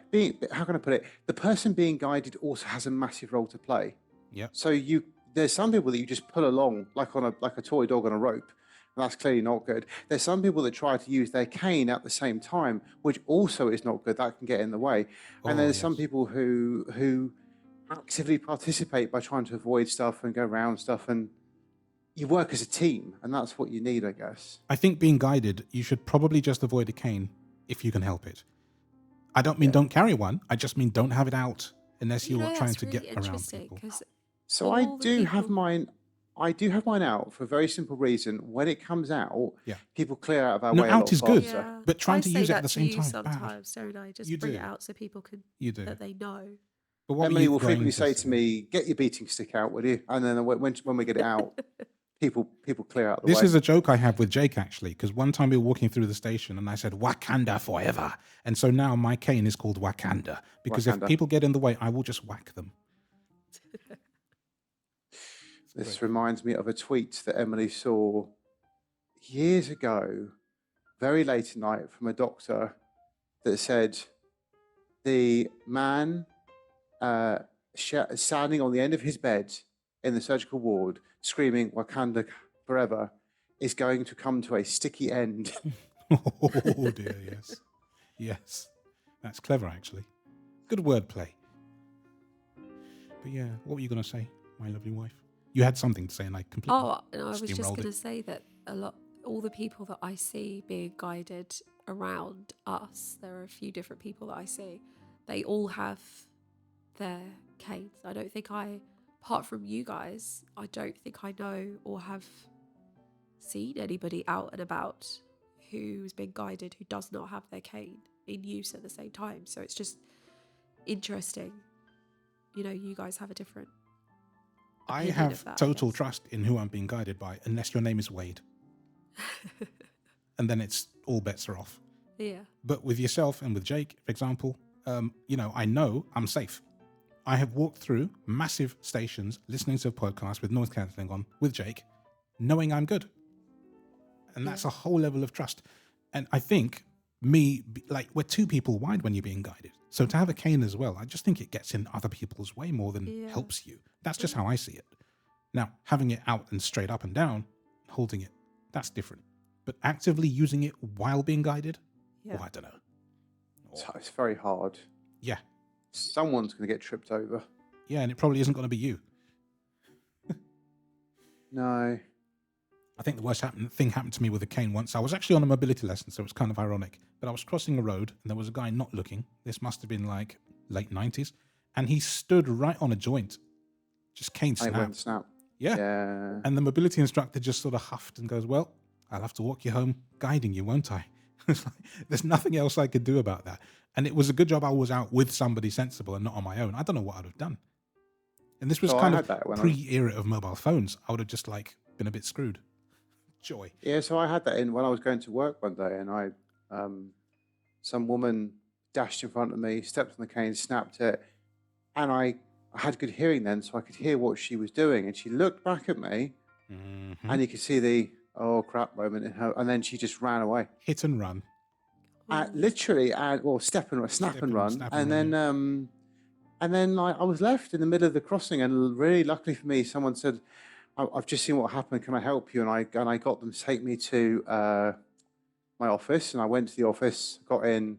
how can I put it? The person being guided also has a massive role to play. Yeah. So there's some people that you just pull along like a toy dog on a rope, and that's clearly not good. There's some people that try to use their cane at the same time, which also is not good. That can get in the way. And there's some people who actively participate by trying to avoid stuff and go around stuff, and you work as a team, and that's what you need, I guess. I think being guided, you should probably just avoid a cane if you can help it. I don't mean don't carry one. I just mean don't have it out unless you're trying that's to really get around interesting, people. 'cause So all I the do have people- mine I do have mine out for a very simple reason. When it comes out, Yeah. people clear out of our No, way a out lot is good. faster. Yeah. But trying I to say use it at that the to same you time, bad. sometimes, don't I? Just You bring do. it out so people can You do. that they know. But what were Emily you will going frequently say to say? me, "Get your beating stick out, will you?" And then when we get it out, people clear out the This way. is a joke I have with Jake, actually, because one time we were walking through the station and I said, Wakanda forever. And so now my cane is called Wakanda, because if Wakanda. people get in the way, I will just whack them. This reminds me of a tweet that Emily saw years ago, very late at night, from a doctor that said the man standing on the end of his bed in the surgical ward screaming Wakanda forever is going to come to a sticky end. Oh dear, yes. Yes. That's clever, actually. Good wordplay. But yeah, what were you going to say, my lovely wife? You had something to say and I completely Oh, no, I was just steamrolled going to it. say that all the people that I see being guided around us, there are a few different people that I see. They all have their canes. I don't think apart from you guys, I don't think I know or have seen anybody out and about who's been guided who does not have their cane in use at the same time. So it's just interesting. You know, you guys have a different I opinion have of that, I total guess. trust in who I'm being guided by, unless your name is Wade. And then it's all bets are off. Yeah. But with yourself and with Jake, for example, I know I'm safe. I have walked through massive stations listening to a podcast with noise cancelling on with Jake, knowing I'm good. And that's a whole level of trust. And I think we're two people wide when you're being guided. So to have a cane as well, I just think it gets in other people's way more than helps you. That's just how I see it. Now, having it out and straight up and down, holding it, that's different. But actively using it while being guided, I don't know. It's very hard. Yeah. Someone's going to get tripped over. Yeah, and it probably isn't going to be you. No. I think the worst thing happened to me with a cane once. I was actually on a mobility lesson, so it's kind of ironic. But I was crossing a road, and there was a guy not looking. This must have been like late 90s. And he stood right on a joint. Just cane I snap. went snap. Yeah. And the mobility instructor just sort of huffed and goes, well, I'll have to walk you home guiding you, won't I? It's like, there's nothing else I could do about that. And it was a good job I was out with somebody sensible and not on my own. I don't know what I'd have done. And this was kind of pre-era of mobile phones. I would have just been a bit screwed. Joy. Yeah, so I had that in when I was going to work one day, and some woman dashed in front of me, stepped on the cane, snapped it, and I had good hearing then, so I could hear what she was doing. And she looked back at me, and you could see the oh crap moment in her, and then she just ran away. Hit and run. Literally, snap and run, and then I was left in the middle of the crossing, and really luckily for me, someone said, I've just seen what happened. Can I help you? And I got them to take me to my office. And I went to the office, got in,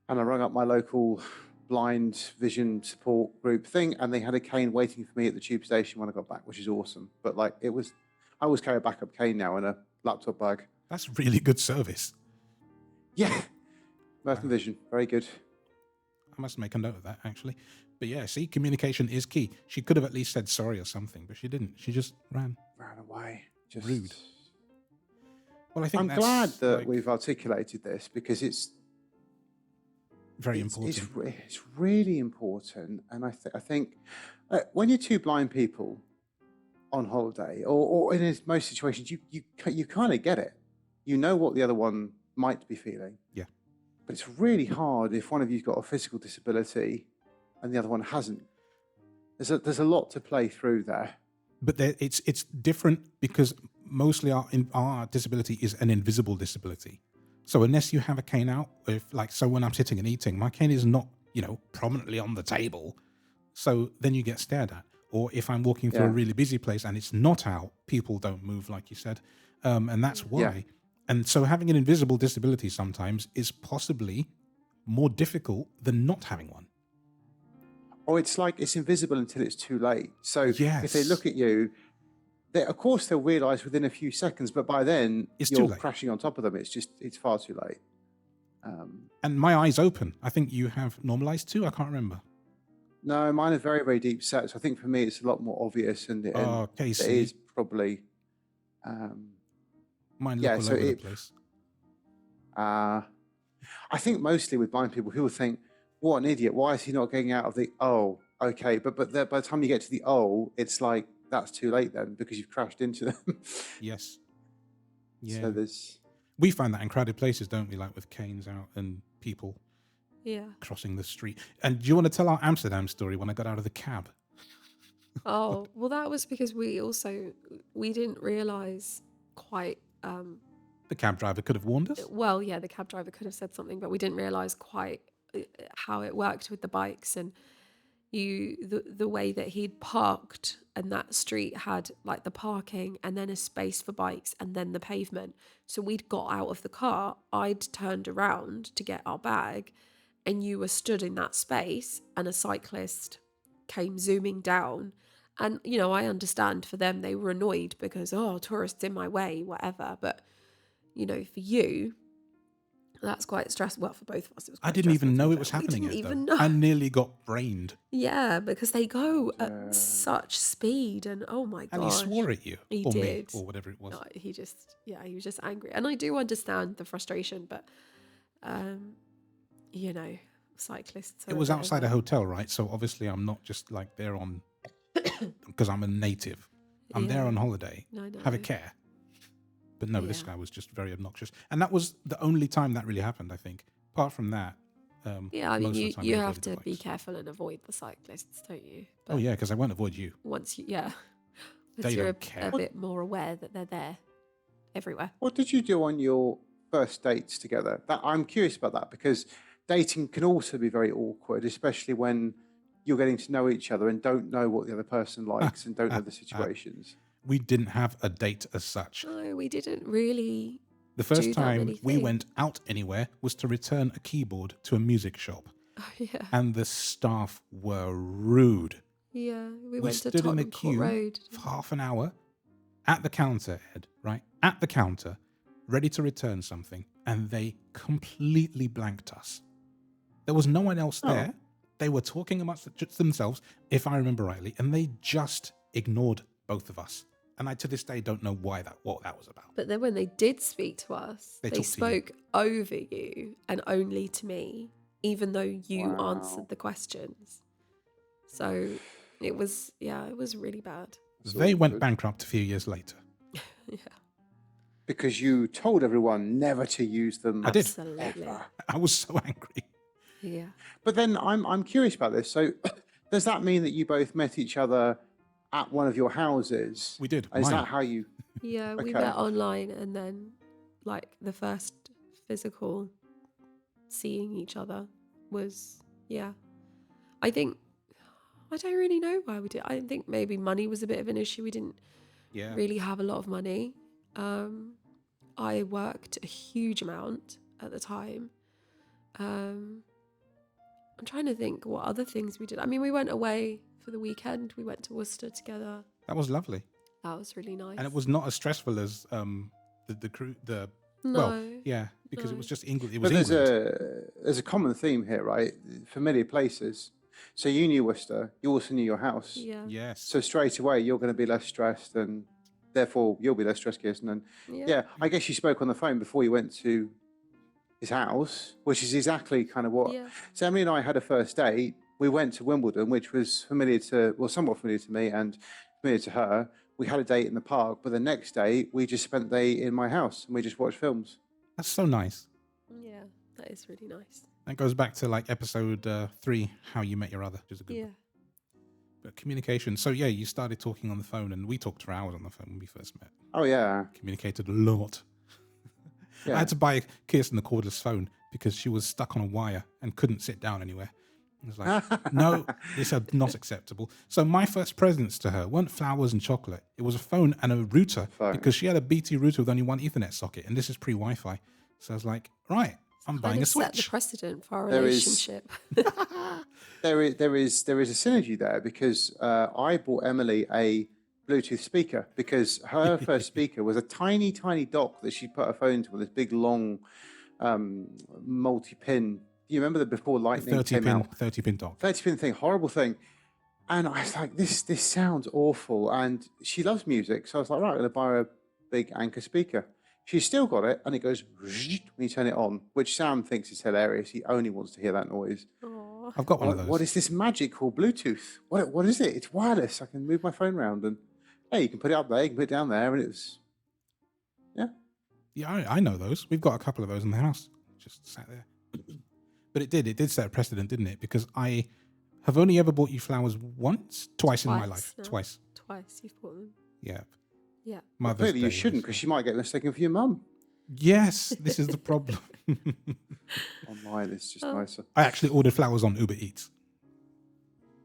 and I rang up my local blind vision support group thing. And they had a cane waiting for me at the tube station when I got back, which is awesome. But I always carry a backup cane now in a laptop bag. That's really good service. Yeah. Merton Vision, very good. I must make a note of that, actually. But yeah, see, communication is key. She could have at least said sorry or something, but she didn't. She just ran. Ran away. Just rude. Well, I think I'm glad that we've articulated this because it's very important. It's really important, and I think when you're two blind people on holiday, or in most situations, you kind of get it. You know what the other one might be feeling. Yeah. But it's really hard if one of you's got a physical disability and the other one hasn't. There's a lot to play through there. But it's different because mostly our disability is an invisible disability. So unless you have a cane out, so when I'm sitting and eating, my cane is not, prominently on the table. So then you get stared at. Or if I'm walking through a really busy place and it's not out, people don't move, like you said. And that's why. Yeah. And so having an invisible disability sometimes is possibly more difficult than not having one. Or it's invisible until it's too late. So if they look at you, of course they'll realise within a few seconds, but by then you're crashing on top of them. It's far too late. And my eyes open. I think you have normalised too. I can't remember. No, mine are very, very deep set. So I think for me, it's a lot more obvious, and Oh, it Casey, is probably, um, mine look yeah. all So over the it, place. uh, I think mostly with blind people think, "What an idiot! Why is he not getting out of the oh?" Okay, but by the time you get to the oh, it's like that's too late then because you've crashed into them. Yes. So Yeah. there's We find that in crowded places, don't we? Like with canes out and people Yeah. crossing the street. And do you want to tell our Amsterdam story when I got out of the cab? Oh, well, that was because we didn't realize quite. The cab driver could have warned us. Well, yeah, the cab driver could have said something, but we didn't realize quite how it worked with the bikes and the way that he'd parked, and that street had like the parking and then a space for bikes and then the pavement. So we'd got out of the car, I'd turned around to get our bag, and you were stood in that space, and a cyclist came zooming down. And I understand for them, they were annoyed because, oh, tourists in my way, whatever. But for you, that's quite stressful. Well, for both of us, it was I quite didn't even stressful, to know be it fair. was We happening didn't yet, even though. know. I nearly got brained. Yeah, because they go at such speed, and oh my gosh. And he swore at you. He or me, did. or whatever it was. No, he was just angry. And I do understand the frustration, but, cyclists are It a was bit of outside a hotel, right? So obviously I'm not just like there on... because I'm a native. I'm there Yeah. on holiday. I know. Have a care. But no, this Yeah. guy was just very obnoxious. And that was the only time that really happened, I think. Apart from that, Yeah, I mean, most of the time you we have avoided the to be bikes. careful and avoid the cyclists, don't you? Oh, yeah, because I won't avoid you. Once you're They don't care. a bit more aware that they're there everywhere. what did you do on your first dates together? That I'm curious about that because dating can also be very awkward, especially when you're getting to know each other and don't know what the other person likes and don't know the situations. We didn't have a date as such. No, we didn't really. The first do that time many we things. went out anywhere was to return a keyboard to a music shop. Oh, yeah. And the staff were rude. Yeah, we We went to stood in the Tottenham Court queue Road. for half an hour at the counter, Ed, right? At the counter, ready to return something, and they completely blanked us. There was no one else there. They were talking amongst themselves, if I remember rightly, and they just ignored both of us. And I, to this day, don't know what that was about. But then when they did speak to us, They they talked to you. spoke over you and only to me, even though you Wow. answered the questions. So it was really bad. They went awkward. bankrupt a few years later. Yeah, Because you told everyone never to use them. I did. absolutely. Ever. I was so angry. Yeah. But then I'm curious about this. So does that mean that you both met each other at one of your houses? We did. Is Mine. that how you? Yeah, we Okay. met online, and then like the first physical seeing each other was, yeah. I don't really know why we did. I think maybe money was a bit of an issue. We didn't Yeah. really have a lot of money. I worked a huge amount at the time. I'm trying to think what other things we did. I mean, we went away for the weekend. We went to Worcester together. That was lovely. That was really nice. And it was not as stressful as the crew. No. Yeah, because No. it was just England. It was But England. there's a common theme here, right? Familiar places. So you knew Worcester. You also knew your house. Yeah. Yes. So straight away you're going to be less stressed, and therefore you'll be less stressed, Kirsten. And yeah, I guess you spoke on the phone before you went to his house, which is exactly kind of what. Yeah. So Emily and I had a first date. We went to Wimbledon, which was somewhat familiar to me and familiar to her. We had a date in the park, but the next day we just spent the day in my house and we just watched films. That's so nice. Yeah, that is really nice. That goes back to like episode 3, How You Met Your Other, which is a good one. But communication. So yeah, you started talking on the phone, and we talked for hours on the phone when we first met. Oh yeah, Communicated a lot. yeah. I had to buy Kirsten a cordless phone because she was stuck on a wire and couldn't sit down anywhere. I was like, no, this is not acceptable. So my first presents to her weren't flowers and chocolate. It was a phone and a router Phone. because she had a BT router with only one Ethernet socket, and this is pre-Wi-Fi. So I was like, right, I'm buying Kind a of set the Switch. precedent for our There is- relationship. There is a synergy there because I bought Emily a Bluetooth speaker because her first speaker was a tiny dock that she put her phone to with this big long multi-pin you remember the before lightning came out? 30-pin dock. 30-pin thing, horrible thing. And I was like, this sounds awful. And she loves music. So I was like, right, I'm going to buy her a big Anchor speaker. She's still got it. And it goes when you turn it on, which Sam thinks is hilarious. He only wants to hear that noise. Aww. I've got one of those. What is this magic called Bluetooth? What is it? It's wireless. I can move my phone around. And hey, you can put it up there. You can put it down there. And it was, Yeah, I know those. We've got a couple of those in the house. Just sat there. But it did set a precedent, didn't it? Because I have only ever bought you flowers twice in my life. No? Twice. Twice you've bought them. Yeah. Yeah. well, clearly you shouldn't, because she might get mistaken for your mum. Yes, this is the problem. Online, it's just nicer. I actually ordered flowers on Uber Eats.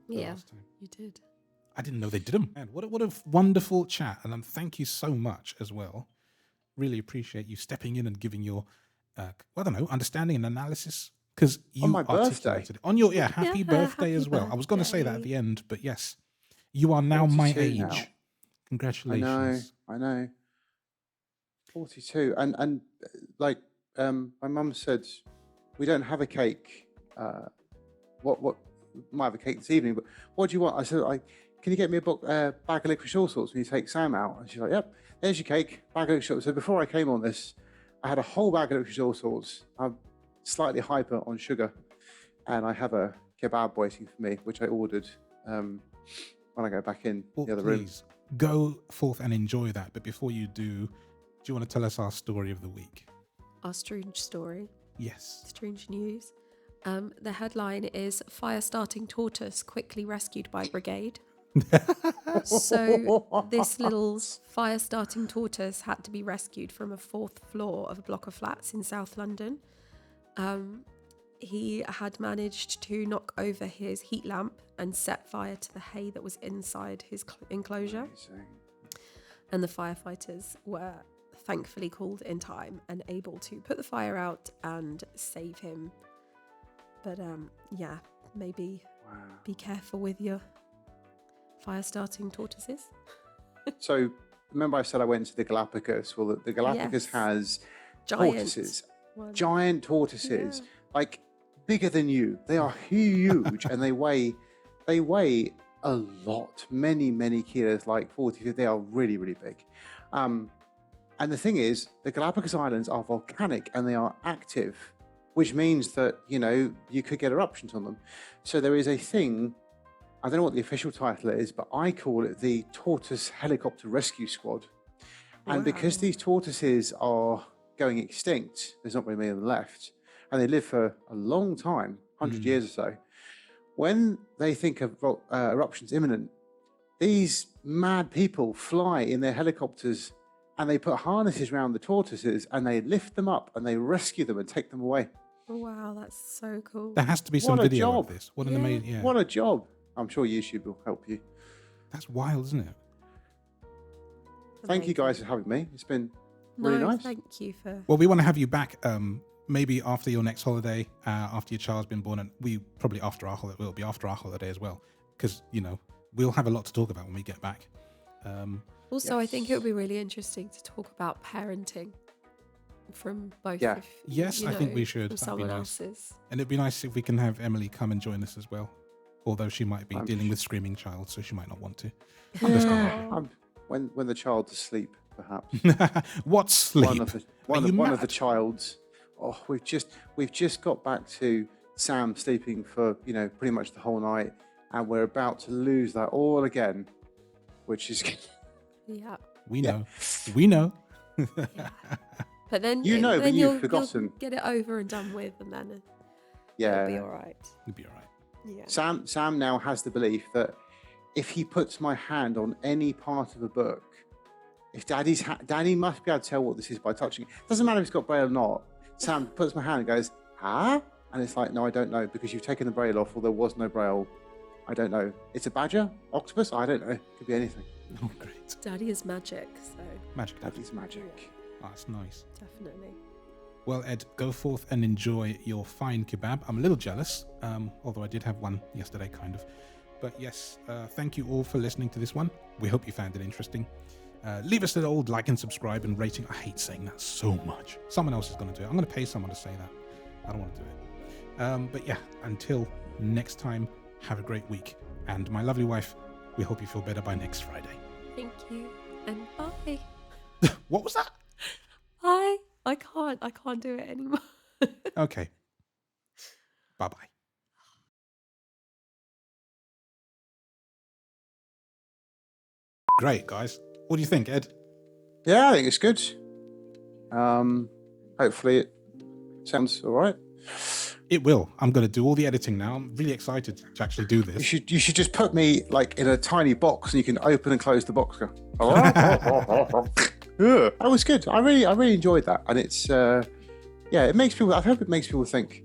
the Yeah, last time. you did. I didn't know they did them. Man, what a wonderful chat. And thank you so much as well. Really appreciate you stepping in and giving your, I don't know, understanding and analysis. Because you On my birthday. articulated it. On your, happy Yeah, birthday happy as well. I was going to say that at birthday. the end, but yes, you are now my 42 age. now. Congratulations. I know. 42. And like my mum said, we don't have a cake. What might have a cake this evening, but what do you want? I said, can you get me a bag of licorice all sorts when you take Sam out? And she's like, yep, there's your cake, bag of licorice all sorts. So before I came on this, I had a whole bag of licorice all sorts. I'm slightly hyper on sugar, and I have a kebab waiting for me, which I ordered when I go back in Well, the other room. please go forth and enjoy that. But before you do you want to tell us our story of the week? Our Stroonge story, Yes. Stroonge news. The headline is Fire Starting Tortoise Quickly Rescued by Brigade. So this little fire starting tortoise had to be rescued from a 4th floor of a block of flats in South London. He had managed to knock over his heat lamp and set fire to the hay that was inside his enclosure. Amazing. And the firefighters were thankfully called in time and able to put the fire out and save him. But maybe Wow. be careful with your fire starting tortoises. So remember I said I went to the Galapagos? Well, the Galapagos Yes. has Giant tortoises, one. giant tortoises, Yeah. like bigger than you. They are huge and they weigh a lot, many kilos, like 40. They are really, really big. And the thing is, the Galapagos Islands are volcanic and they are active, which means that, you could get eruptions on them. So there is a thing, I don't know what the official title is, but I call it the Tortoise Helicopter Rescue Squad. And because Wow. these tortoises are going extinct, there's not very many of them left, and they live for a long time, 100 years or so, when they think of eruptions imminent, these mad people fly in their helicopters and they put harnesses around the tortoises and they lift them up and they rescue them and take them away. Wow, that's so cool. There has to be some What a video job. of this. What an Yeah. amazing, yeah. What a job. I'm sure YouTube will help you. That's wild, isn't it? Thank you guys for having me. It's been really nice. Thank you for. Well, we want to have you back maybe after your next holiday, after your child's been born, and we probably after our holiday, we'll be after our holiday as well, because, we'll have a lot to talk about when we get back. Also, I think it would be really interesting to talk about parenting from both. Yeah. Of, Yes, I think we should. From That'd be someone nice. else's. And it'd be nice if we can have Emily come and join us as well. Although she might be I'm dealing sh- with screaming child, so she might not want to. When the child's asleep, perhaps. What sleep? One of the child's. Oh, we've just got back to Sam sleeping for pretty much the whole night, and we're about to lose that all again, which is Yeah. We know. We know. Yeah. But then but then you've you'll forgotten. get it over and done with, and then Yeah. it'll be all right. It'll be all right. Yeah. Sam now has the belief that if he puts my hand on any part of a book, if Daddy must be able to tell what this is by touching it. Doesn't matter if it's got braille or not. Sam puts my hand and goes, huh? And it's like, no, I don't know, because you've taken the braille off, or there was no braille. I don't know. It's a badger? Octopus? I don't know. Could be anything. Oh, great. Daddy is magic, so Magic Daddy. Daddy's magic. Oh, that's nice. definitely. Well, Ed, go forth and enjoy your fine kebab. I'm a little jealous, although I did have one yesterday, kind of. But yes, thank you all for listening to this one. We hope you found it interesting. Leave us an old like and subscribe and rating. I hate saying that so much. Someone else is going to do it. I'm going to pay someone to say that. I don't want to do it. But yeah, until next time, have a great week. And my lovely wife, we hope you feel better by next Friday. Thank you, and bye. What was that? Bye. I can't do it anymore. Okay. Bye-bye. Great, guys. What do you think, Ed? Yeah, I think it's good. Hopefully it sounds all right. It will. I'm going to do all the editing now. I'm really excited to actually do this. You should just put me like in a tiny box and you can open and close the box. Go, yeah, that was good. I really enjoyed that, and it's it makes people. I hope it makes people think.